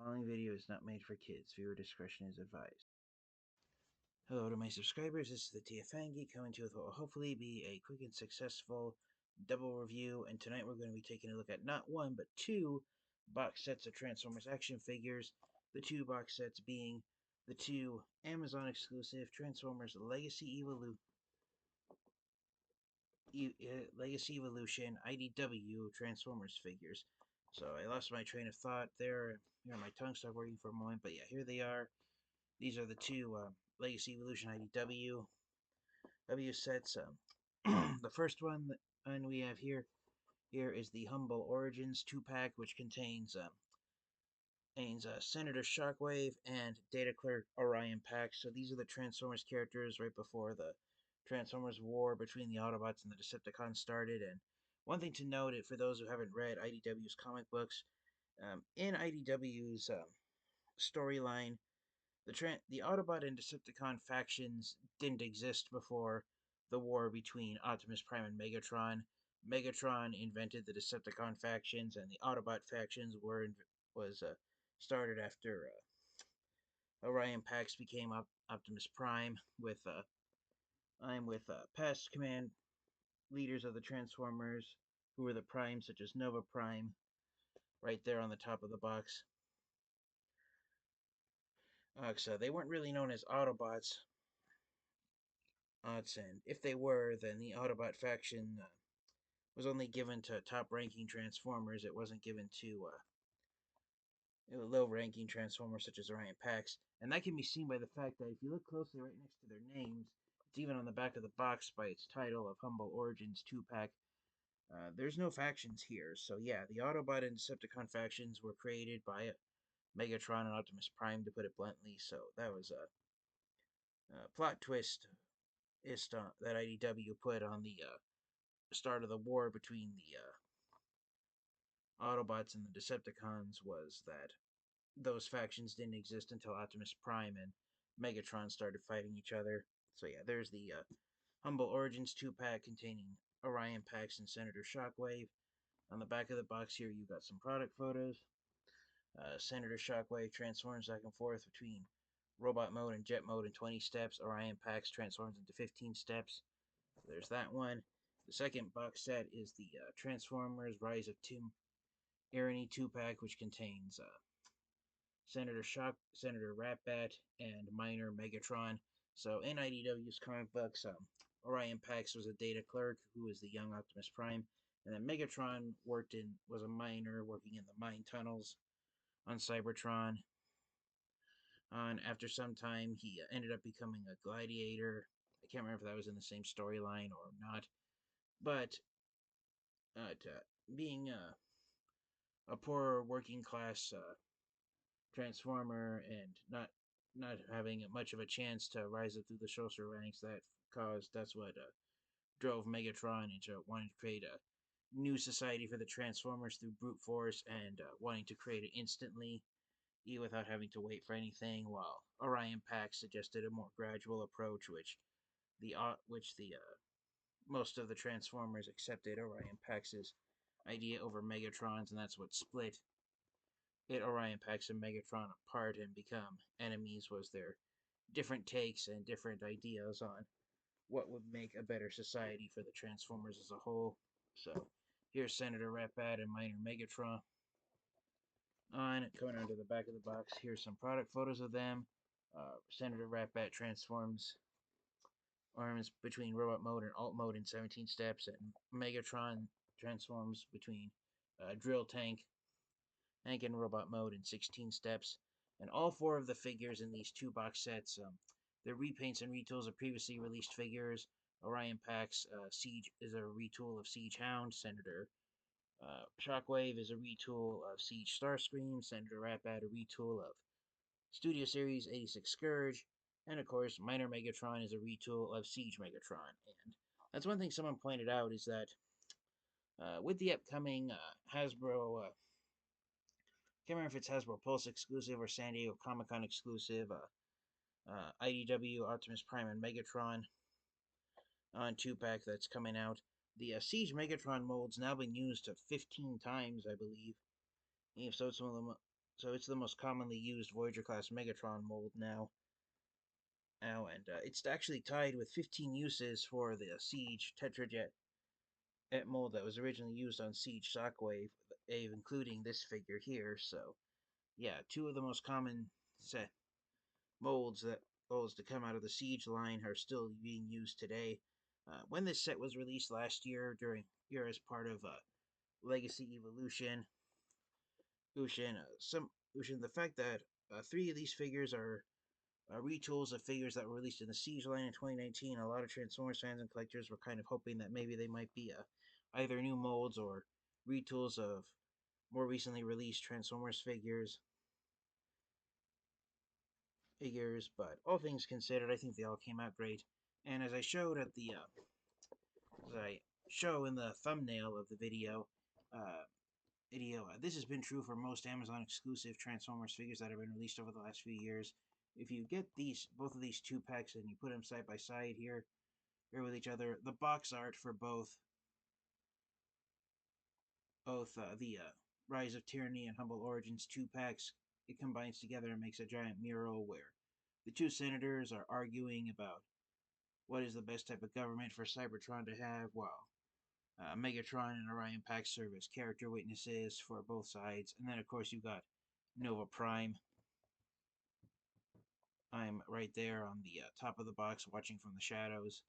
following video is not made for kids. Viewer discretion is advised. Hello to my subscribers, this is the TFangi coming to you with what will hopefully be a quick and successful double review, and tonight we're going to be taking a look at not one, but two box sets of Transformers action figures. The two box sets being the two Amazon exclusive Transformers Legacy Evolution IDW Transformers figures. So I lost my train of thought there. My tongue stopped working for a moment, but yeah, here they are. These are the two Legacy Evolution IDW sets. The first one we have here is the Humble Origins 2-pack, which contains Senator Shockwave and Data Clerk Orion Pax. So these are the Transformers characters right before the Transformers war between the Autobots and the Decepticons started. And one thing to note, for those who haven't read IDW's comic books, in IDW's storyline, the Autobot and Decepticon factions didn't exist before the war between Optimus Prime and Megatron. Megatron invented the Decepticon factions, and the Autobot factions was started after Orion Pax became Optimus Prime. I'm with past command leaders of the Transformers, who were the Primes, such as Nova Prime, right there on the top of the box. So they weren't really known as Autobots. And if they were, then the Autobot faction was only given to top-ranking Transformers. It wasn't given to low-ranking Transformers such as Orion Pax. And that can be seen by the fact that if you look closely right next to their names, it's even on the back of the box by its title of Humble Origins 2-pack. There's no factions here. So yeah, the Autobot and Decepticon factions were created by Megatron and Optimus Prime, to put it bluntly. So that was a plot twist that IDW put on the start of the war between the Autobots and the Decepticons, was that those factions didn't exist until Optimus Prime and Megatron started fighting each other. So yeah, there's the Humble Origins 2-pack containing Orion Pax and Senator Shockwave. On the back of the box here, you've got some product photos. Senator Shockwave transforms back and forth between robot mode and jet mode in 20 steps. Orion Pax transforms into 15 steps. So there's that one. The second box set is the Transformers Rise of Tyranny 2-pack, which contains Senator Ratbat and Minor Megatron. So in IDW's comic books, Orion Pax was a data clerk who was the young Optimus Prime, and then Megatron was a miner working in the mine tunnels on Cybertron. And after some time, he ended up becoming a gladiator. I can't remember if that was in the same storyline or not, but being a poor working class Transformer and not having much of a chance to rise up through the social ranks, that's what drove Megatron into wanting to create a new society for the Transformers through brute force, and wanting to create it instantly without having to wait for anything, while Orion Pax suggested a more gradual approach, which the most of the Transformers accepted Orion Pax's idea over Megatron's, and that's what split Orion Pax and Megatron apart and become enemies, was their different takes and different ideas on what would make a better society for the Transformers as a whole. So here's Senator Ratbat and Minor Megatron. Coming onto the back of the box, here's some product photos of them. Senator Ratbat transforms arms between robot mode and alt mode in 17 steps, and Megatron transforms between drill tank and robot mode in 16 steps. And all four of the figures in these two box sets, they're repaints and retools of previously released figures. Orion Pax Siege is a retool of Siege Hound. Senator Shockwave is a retool of Siege Starscream. Senator Ratbat a retool of Studio Series 86 Scourge. And of course, Minor Megatron is a retool of Siege Megatron. And that's one thing someone pointed out, is that with the upcoming Hasbro, can't remember if it's Hasbro Pulse exclusive or San Diego Comic-Con exclusive, IDW Optimus Prime and Megatron on 2-pack that's coming out. The Siege Megatron mold's now been used 15 times, I believe. So some of them So it's the most commonly used Voyager class Megatron mold now. And it's actually tied with 15 uses for the Siege Tetrajet mold that was originally used on Siege Shockwave, including this figure here. So, yeah, two of the most common set molds to come out of the Siege line are still being used today. When this set was released last year, as part of Legacy Evolution, the fact that three of these figures are retools of figures that were released in the Siege line in 2019. A lot of Transformers fans and collectors were kind of hoping that maybe they might be either new molds or retools of more recently released Transformers figures. But all things considered, I think they all came out great. And as I showed at the as I show in the thumbnail of the uh, this has been true for most Amazon exclusive Transformers figures that have been released over the last few years. If you get both of these 2-packs and you put them side by side here with each other, the box art for both the Rise of Tyranny and Humble Origins 2-packs, it combines together and makes a giant mural where the two senators are arguing about what is the best type of government for Cybertron to have, while Megatron and Orion Pax serve as character witnesses for both sides. And then, of course, you've got Nova Prime. I'm right there on the top of the box watching from the shadows.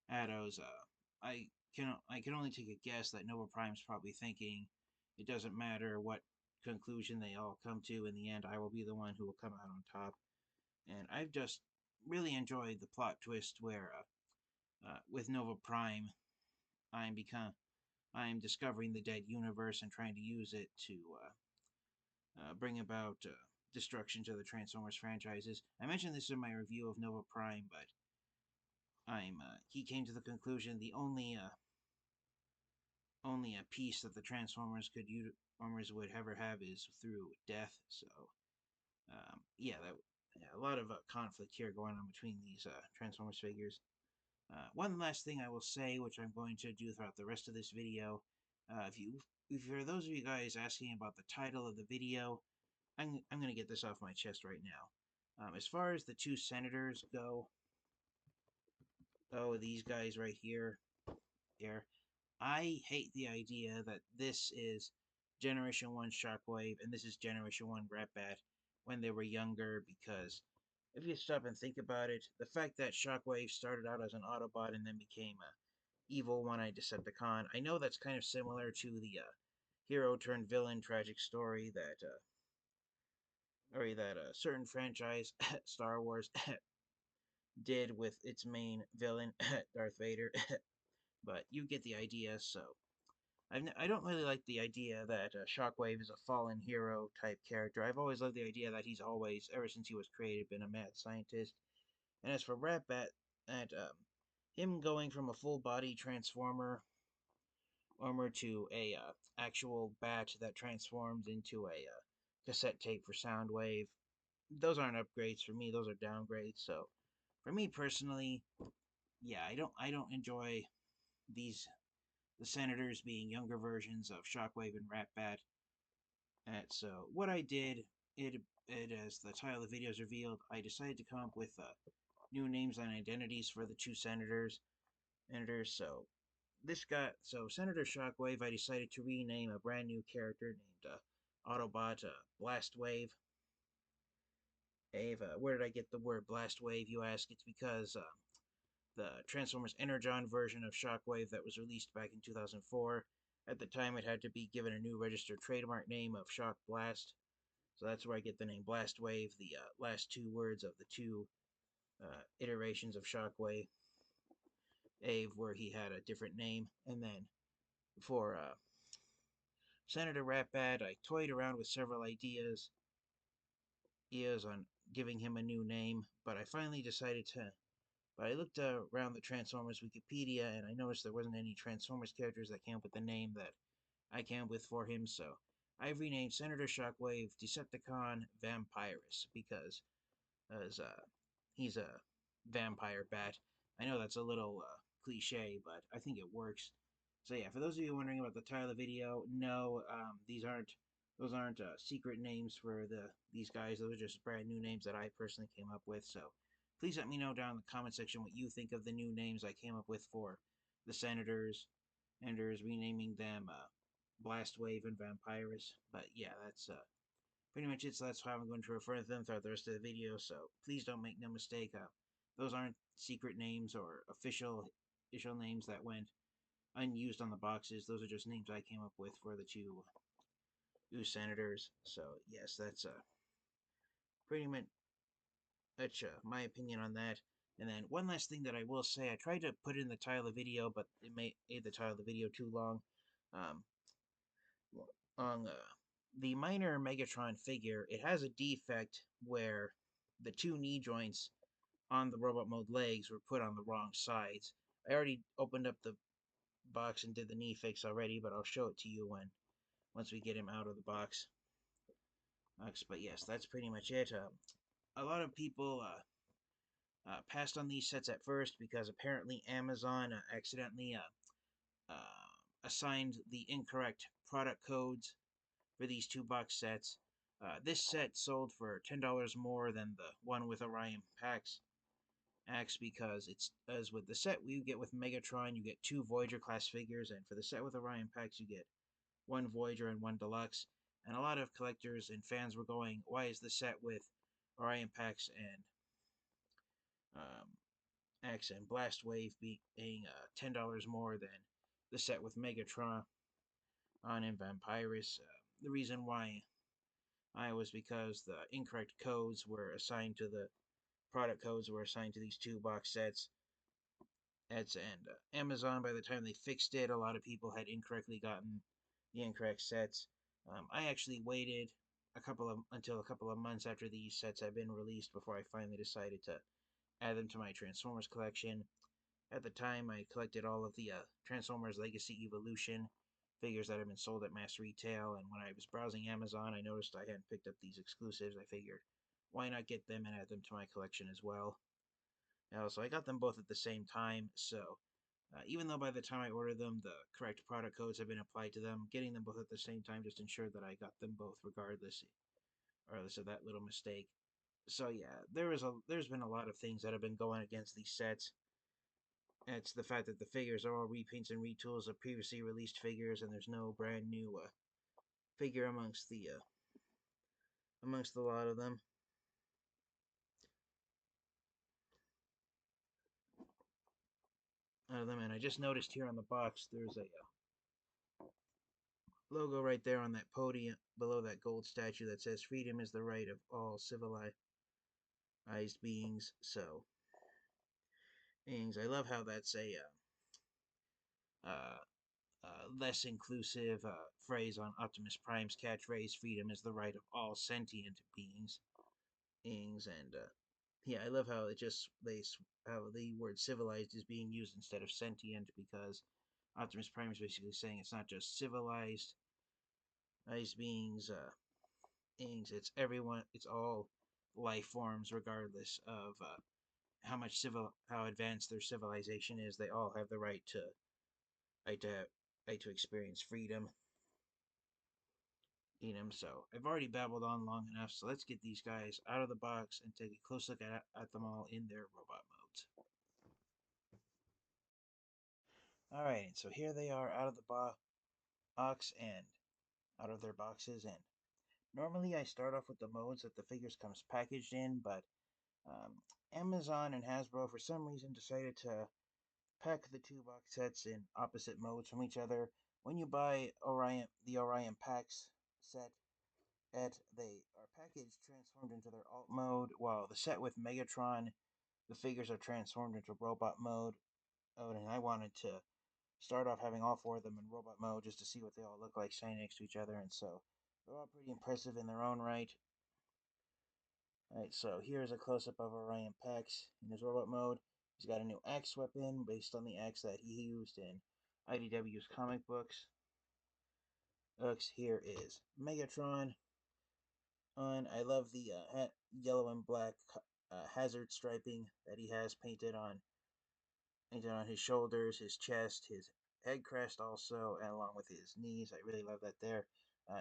I can only take a guess that Nova Prime's probably thinking it doesn't matter what conclusion they all come to. In the end, I will be the one who will come out on top. And I've just really enjoyed the plot twist where, with Nova Prime, I'm discovering the dead universe and trying to use it to bring about destruction to the Transformers franchises. I mentioned this in my review of Nova Prime, but he came to the conclusion the only a piece that the Transformers would ever have is through death. So, a lot of conflict here going on between these Transformers figures. One last thing I will say, which I'm going to do throughout the rest of this video, if for those of you guys asking about the title of the video, I'm going to get this off my chest right now. As far as the two senators go, these guys right here, I hate the idea that this is Generation 1 Shockwave and this is Generation 1 Ratbat when they were younger, because if you stop and think about it, the fact that Shockwave started out as an Autobot and then became a evil one-eyed Decepticon, I know that's kind of similar to the hero turned villain tragic story that a certain franchise, Star Wars, did with its main villain, Darth Vader. But you get the idea. So I don't really like the idea that Shockwave is a fallen hero type character. I've always loved the idea that he's always, ever since he was created, been a mad scientist. And as for Ratbat, that him going from a full body Transformer armor to a actual bat that transforms into a cassette tape for Soundwave, those aren't upgrades for me. Those are downgrades. So for me personally, yeah, I don't enjoy these the senators being younger versions of Shockwave and Ratbat. And so what I did, as the title of the video is revealed, I decided to come up with new names and identities for the two senators. So Senator Shockwave, I decided to rename a brand new character named Autobot Blastwave. Where did I get the word Blastwave, you ask? It's because the Transformers Energon version of Shockwave that was released back in 2004. At the time, it had to be given a new registered trademark name of Shock Blast. So that's where I get the name Blastwave, the last two words of the two iterations of Shockwave, where he had a different name. And then for Senator Ratbat, I toyed around with several ideas on giving him a new name, but I finally decided to. But I looked around the Transformers Wikipedia and I noticed there wasn't any Transformers characters that came up with the name that I came up with for him, so I've renamed Senator Shockwave Decepticon Vampirus because as he's a vampire bat. I know that's a little cliche, but I think it works. So yeah, for those of you wondering about the title of the video, no, those aren't secret names for these guys. Those are just brand new names that I personally came up with. So please let me know down in the comment section what you think of the new names I came up with for the senators. Senators renaming them Blastwave and Vampirus. But yeah, that's pretty much it. So that's how I'm going to refer to them throughout the rest of the video. So please don't make no mistake. Those aren't secret names or official names that went unused on the boxes. Those are just names I came up with for the two senators. So yes, that's pretty much my opinion on that. And then one last thing that I will say, I tried to put it in the title of the video, but it made the title of the video too long. Um, on the minor Megatron figure, it has a defect where the two knee joints on the robot mode legs were put on the wrong sides. I already opened up the box and did the knee fix already, but I'll show it to you once we get him out of the box. But yes, that's pretty much it. A lot of people passed on these sets at first because apparently Amazon accidentally assigned the incorrect product codes for these two box sets. This set sold for $10 more than the one with Orion Pax because it's as with the set we get with Megatron, you get two Voyager class figures, and for the set with Orion Pax, you get one Voyager and one Deluxe. And a lot of collectors and fans were going, "Why is the set with Orion Pax and X and Blastwave being $10 more than the set with Megatron on and Vampirus?" The reason why I was because the incorrect codes were assigned to the product codes were assigned to these two box sets. And Amazon, by the time they fixed it, a lot of people had incorrectly gotten the incorrect sets. I actually waited until a couple of months after these sets had been released before I finally decided to add them to my Transformers collection. At the time, I collected all of the Transformers Legacy Evolution figures that have been sold at mass retail, and when I was browsing Amazon, I noticed I hadn't picked up these exclusives. I figured, why not get them and add them to my collection as well? So I got them both at the same time, so even though by the time I ordered them, the correct product codes have been applied to them, getting them both at the same time just ensured that I got them both regardless of that little mistake. So yeah, there's been a lot of things that have been going against these sets. It's the fact that the figures are all repaints and retools of previously released figures, and there's no brand new figure amongst a lot of them. And I just noticed here on the box there's a logo right there on that podium below that gold statue that says "Freedom is the right of all civilized beings." So, I love how that's a less inclusive phrase on Optimus Prime's catchphrase, "Freedom is the right of all sentient beings." And yeah, I love how how the word civilized is being used instead of sentient because Optimus Prime is basically saying it's not just civilized beings, it's everyone, it's all life forms, regardless of how advanced their civilization is. They all have the right to right to experience freedom. So I've already babbled on long enough, so let's get these guys out of the box and take a close look at them all in their robot modes. Alright, so here they are out of the box and out of their boxes. And normally I start off with the modes that the figures comes packaged in, but um, Amazon and Hasbro for some reason decided to pack the two box sets in opposite modes from each other. When you buy the Orion Pax set, they are packaged transformed into their alt mode, while the set with Megatron, the figures are transformed into robot mode. And I wanted to start off having all four of them in robot mode just to see what they all look like standing next to each other, and so they're all pretty impressive in their own right. Alright, so here's a close-up of Orion Pax in his robot mode. He's got a new axe weapon based on the axe that he used in IDW's comic books. Here is Megatron. I love the yellow and black hazard striping that he has painted on his shoulders, his chest, his head crest also, and along with his knees. I really love that there.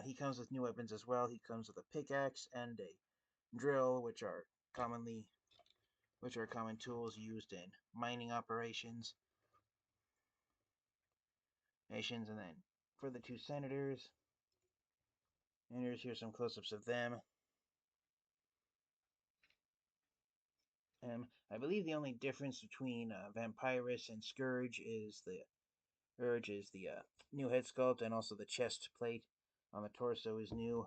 He comes with new weapons as well. He comes with a pickaxe and a drill, which are common tools used in mining operations. And then for the two senators, here's some close-ups of them. I believe the only difference between Vampirus and Scourge is the new head sculpt, and also the chest plate on the torso is new.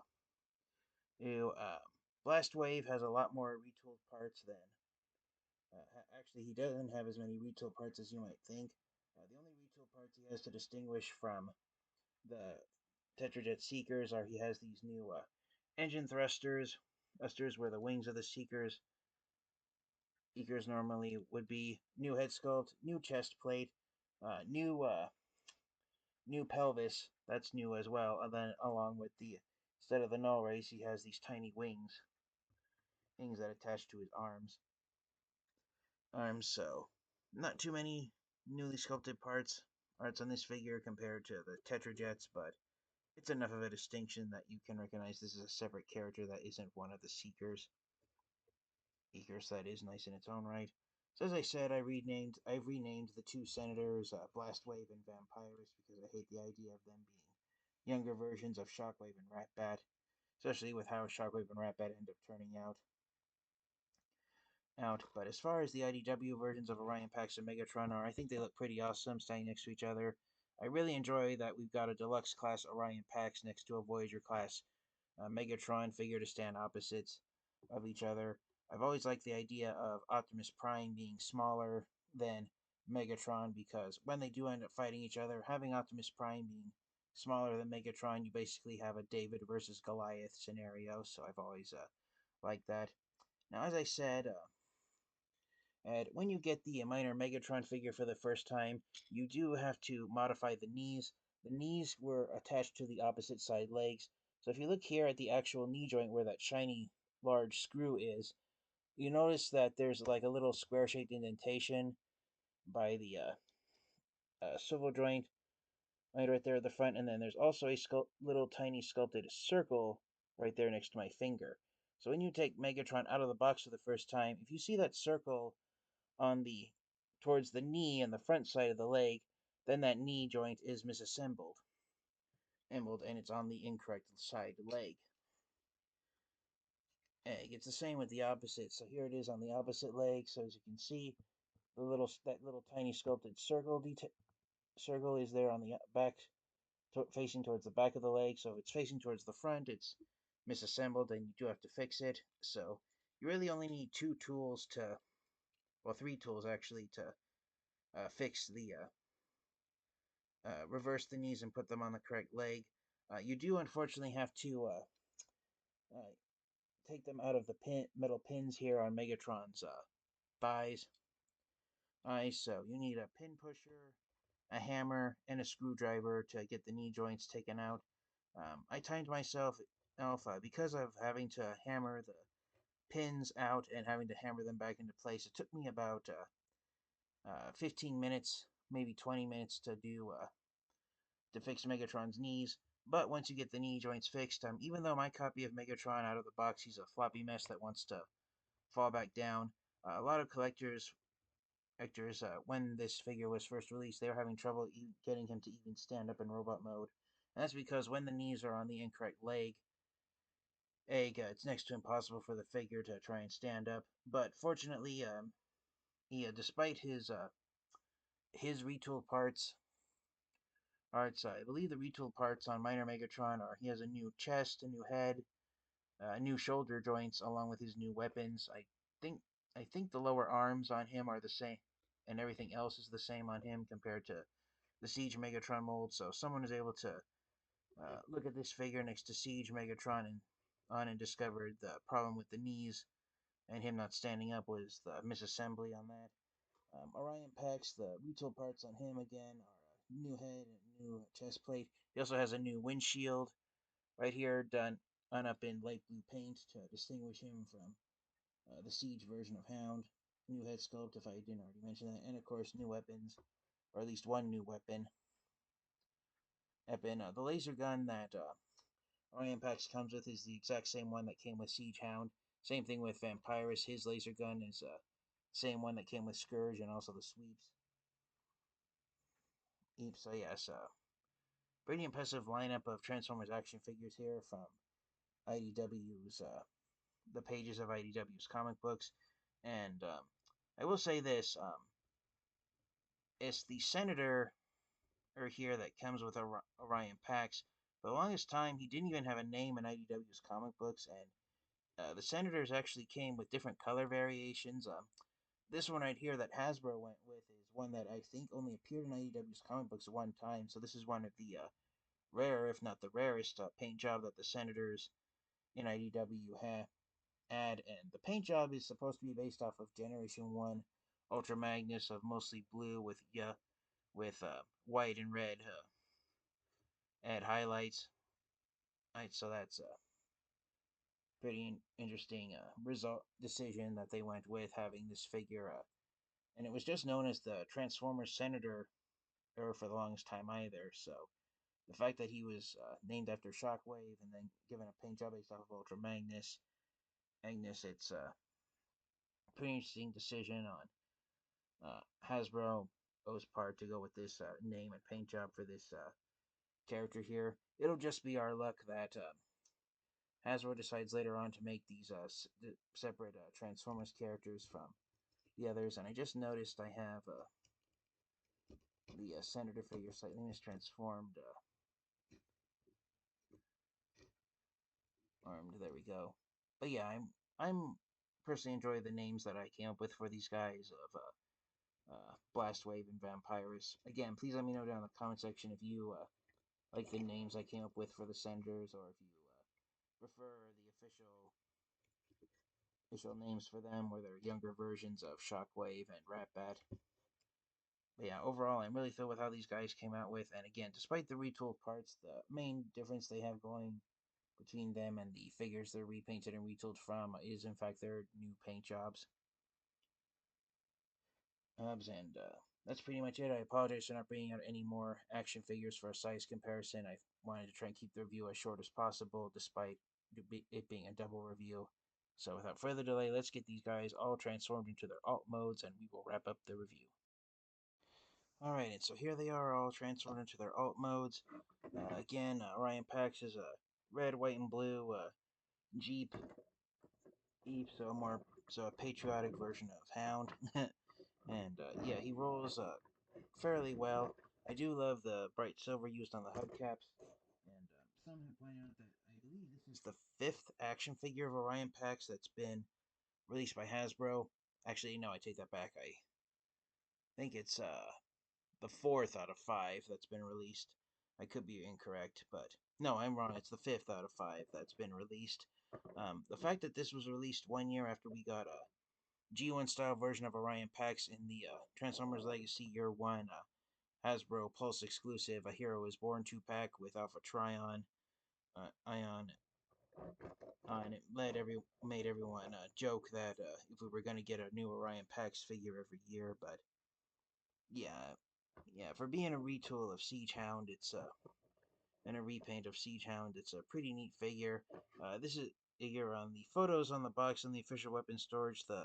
Blastwave has a lot more retooled parts than. Actually, he doesn't have as many retool parts as you might think. The only retool parts he has to distinguish from the Tetrajet Seekers are he has these new engine thrusters where the wings of the Seekers normally would be. New head sculpt, new chest plate, new pelvis. That's new as well. And then along with the instead of the null race, he has these tiny wings that attach to his arms. So not too many newly sculpted parts on this figure compared to the Tetrajets, but it's enough of a distinction that you can recognize this is a separate character that isn't one of the Seekers. That is nice in its own right. So as I said, I've renamed the two senators Blastwave and Vampirus because I hate the idea of them being younger versions of Shockwave and Ratbat, especially with how Shockwave and Ratbat end up turning out. But as far as the IDW versions of Orion Pax and Megatron are, I think they look pretty awesome standing next to each other. I really enjoy that we've got a deluxe class Orion Pax next to a Voyager class Megatron figure to stand opposites of each other. I've always liked the idea of Optimus Prime being smaller than Megatron because when they do end up fighting each other, having Optimus Prime being smaller than Megatron, you basically have a David versus Goliath scenario. So I've always liked that. Now, as I said, and when you get the minor Megatron figure for the first time, you do have to modify the knees. The knees were attached to the opposite side legs. So if you look here at the actual knee joint where that shiny large screw is, you notice that there's like a little square-shaped indentation by the swivel joint right there at the front, and then there's also a little tiny sculpted circle right there next to my finger. So when you take Megatron out of the box for the first time, if you see that circle on the towards the knee and the front side of the leg, then that knee joint is misassembled, and it's on the incorrect side leg. And it's the same with the opposite. So here it is on the opposite leg. So as you can see, that little tiny sculpted circle is there on the back, facing towards the back of the leg. So if it's facing towards the front, it's misassembled, and you do have to fix it. So you really only need three tools actually, to fix the reverse the knees and put them on the correct leg. You do unfortunately have to take them out of the metal pins here on Megatron's thighs. So you need a pin pusher, a hammer, and a screwdriver to get the knee joints taken out. I timed myself because of having to hammer the pins out and having to hammer them back into place. It took me about 15 minutes, maybe 20 minutes to fix Megatron's knees. But once you get the knee joints fixed, even though my copy of Megatron out of the box, he's a floppy mess that wants to fall back down. A lot of collectors, when this figure was first released, they were having trouble getting him to even stand up in robot mode. And that's because when the knees are on the incorrect it's next to impossible for the figure to try and stand up. But fortunately, despite his retool parts, I believe the retool parts on Minor Megatron are he has a new chest, a new head, new shoulder joints, along with his new weapons. Think I think the lower arms on him are the same, and everything else is the same on him compared to the Siege Megatron mold. So someone was able to look at this figure next to Siege Megatron and discovered the problem with the knees and him not standing up was the misassembly on that. Orion Pax, the retool parts on him again are a new head and new chest plate. He also has a new windshield right here done up in light blue paint to distinguish him from the Siege version of Hound. New head sculpt, if I didn't already mention that, and of course new weapons, or at least one new weapon. The laser gun that Orion Pax comes with is the exact same one that came with Siege Hound. Same thing with Vampirus. His laser gun is same one that came with Scourge and also the sweeps. So yes, pretty impressive lineup of Transformers action figures here from IDW's the pages of IDW's comic books, and I will say this: it's the Senator or here that comes with Orion Pax. For the longest time, he didn't even have a name in IDW's comic books, and the Senators actually came with different color variations. This one right here that Hasbro went with is one that I think only appeared in IDW's comic books one time. So this is one of the rare, if not the rarest, paint job that the Senators in IDW had. And the paint job is supposed to be based off of Generation 1 Ultra Magnus of mostly blue with white and red add highlights. Right, so that's a pretty interesting result decision that they went with having this figure. And it was just known as the Transformers Senator for the longest time either. So the fact that he was named after Shockwave and then given a paint job based off of Ultra Magnus, it's a pretty interesting decision on Hasbro's part to go with this name and paint job for this character here. It'll just be our luck that Hasbro decides later on to make these separate Transformers characters from the others. And I just noticed I have the Senator figure slightly mistransformed. Armed. There we go. But yeah, I'm personally enjoy the names that I came up with for these guys of Blastwave and Vampirus. Again, please let me know down in the comment section if you like the names I came up with for the Senators, or if you prefer the official names for them, where they're younger versions of Shockwave and Ratbat. But yeah, overall, I'm really thrilled with how these guys came out with. And again, despite the retooled parts, the main difference they have going between them and the figures they're repainted and retooled from is, in fact, their new paint jobs. And that's pretty much it. I apologize for not bringing out any more action figures for a size comparison. I wanted to try and keep the review as short as possible, despite it being a double review. So without further delay, let's get these guys all transformed into their alt modes, and we will wrap up the review. Alright, and so here they are all transformed into their alt modes. Again, Orion Pax is a red, white, and blue Jeep, so a patriotic version of Hound. And yeah, he rolls fairly well. I do love the bright silver used on the hubcaps. And some have pointed out that I believe this is the 5th action figure of Orion Pax that's been released by Hasbro. Actually, no, I take that back. I think it's the 4th out of 5 that's been released. I could be incorrect, but no, I'm wrong. It's the 5th out of 5 that's been released. The fact that this was released 1 year after we got a G1 style version of Orion Pax in the Transformers Legacy Year 1 Hasbro Pulse exclusive, A Hero is Born 2-pack with Alpha Trion, Ion, and it made everyone joke that if we were going to get a new Orion Pax figure every year, but yeah, for being a retool of Siege Hound, it's and a repaint of Siege Hound, it's a pretty neat figure. This is here on the photos on the box and the official weapon storage. The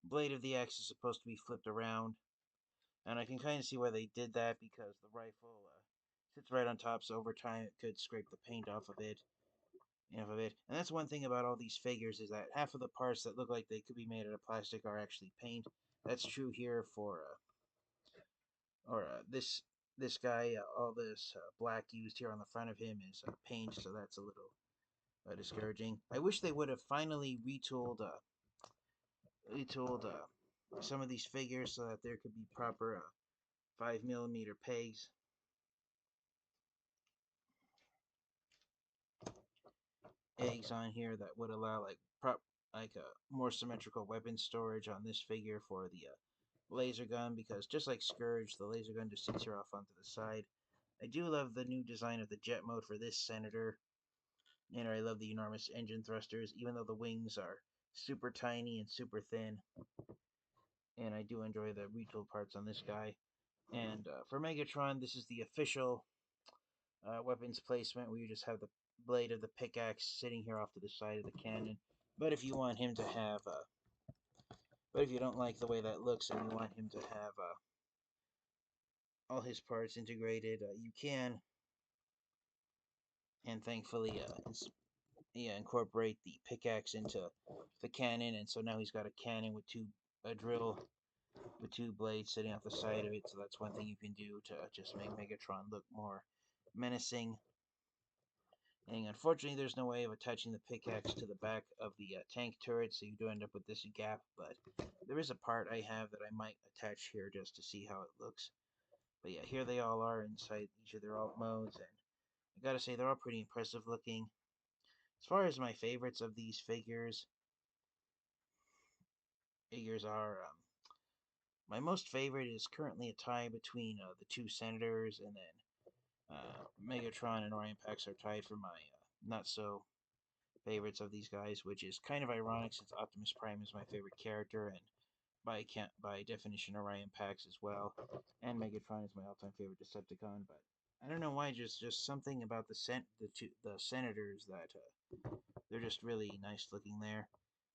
blade of the axe is supposed to be flipped around, and I can kind of see why they did that, because the rifle sits right on top, so over time it could scrape the paint off of it. And that's one thing about all these figures, is that half of the parts that look like they could be made out of plastic are actually paint. That's true here for this guy. All this black used here on the front of him is paint, so that's a little discouraging. I wish they would have finally retooled some of these figures so that there could be proper 5mm pegs. Eggs on here that would allow like a more symmetrical weapon storage on this figure for the laser gun, because just like Scourge, the laser gun just sits here off onto the side. I do love the new design of the jet mode for this Senator. And I love the enormous engine thrusters, even though the wings are super tiny and super thin. And I do enjoy the retool parts on this guy. And for Megatron, this is the official weapons placement where you just have the blade of the pickaxe sitting here off to the side of the cannon. But if you want him to have, but if you don't like the way that looks and you want him to have all his parts integrated, you can. And thankfully, incorporate the pickaxe into the cannon, and so now he's got a cannon with a drill with two blades sitting off the side of it. So that's one thing you can do to just make Megatron look more menacing. And unfortunately, there's no way of attaching the pickaxe to the back of the tank turret, so you do end up with this gap. But there is a part I have that I might attach here just to see how it looks. But yeah, here they all are inside each of their alt modes, and I gotta say they're all pretty impressive looking. As far as my favorites of these figures are, my most favorite is currently a tie between the two Senators, and then Megatron and Orion Pax are tied for my not so favorites of these guys, which is kind of ironic since Optimus Prime is my favorite character, and by definition Orion Pax as well, and Megatron is my all-time favorite Decepticon. But I don't know why, just something about the Senators that they're just really nice looking there.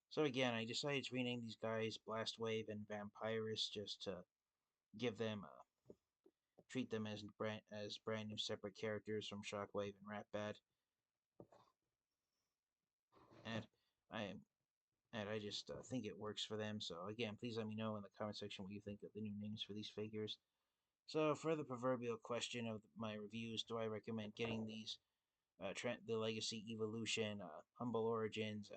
So again, I decided to rename these guys Blastwave and Vampirus just to give them treat them as brand new separate characters from Shockwave and Ratbat, and I I just think it works for them. So again, please let me know in the comment section what you think of the new names for these figures. So for the proverbial question of my reviews, do I recommend getting these the Legacy Evolution, Humble Origins,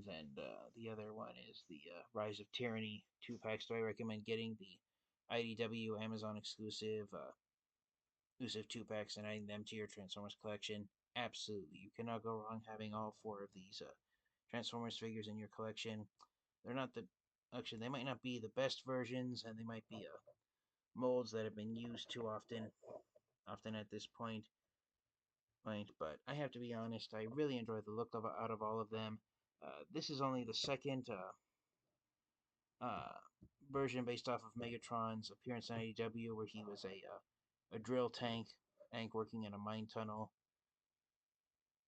and the other one is the Rise of Tyranny 2 packs? Do I recommend getting the IDW Amazon exclusive 2 packs and adding them to your Transformers collection? Absolutely. You cannot go wrong having all four of these Transformers figures in your collection. They're not the Actually, they might not be the best versions, and they might be molds that have been used too often at this point. But I have to be honest, I really enjoy the look out of all of them. This is only the second uh, version based off of Megatron's appearance in IDW, where he was a drill tank working in a mine tunnel,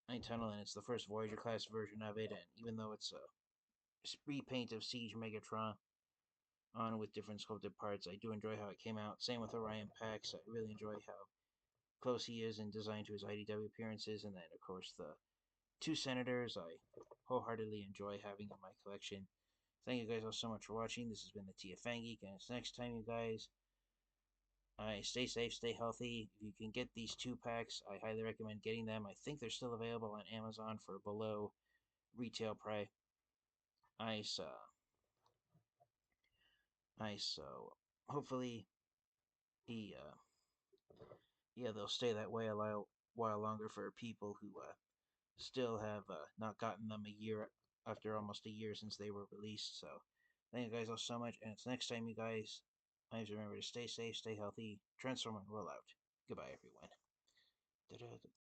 and it's the first Voyager class version of it. And even though it's a repaint of Siege Megatron on with different sculpted parts, I do enjoy how it came out. Same with Orion Pax. I really enjoy how close he is in design to his IDW appearances, and then of course the two Senators I wholeheartedly enjoy having in my collection. Thank you guys all so much for watching. This has been the TFN Geek, and until next time, you guys, stay safe, stay healthy. If you can get these 2 packs, I highly recommend getting them. I think they're still available on Amazon for below retail price. So hopefully he they'll stay that way a while longer for people who still have not gotten them a year after almost a year since they were released. So thank you guys all so much, and until next time, you guys, always remember to stay safe, stay healthy, transform and roll out. Goodbye, everyone. Da-da-da.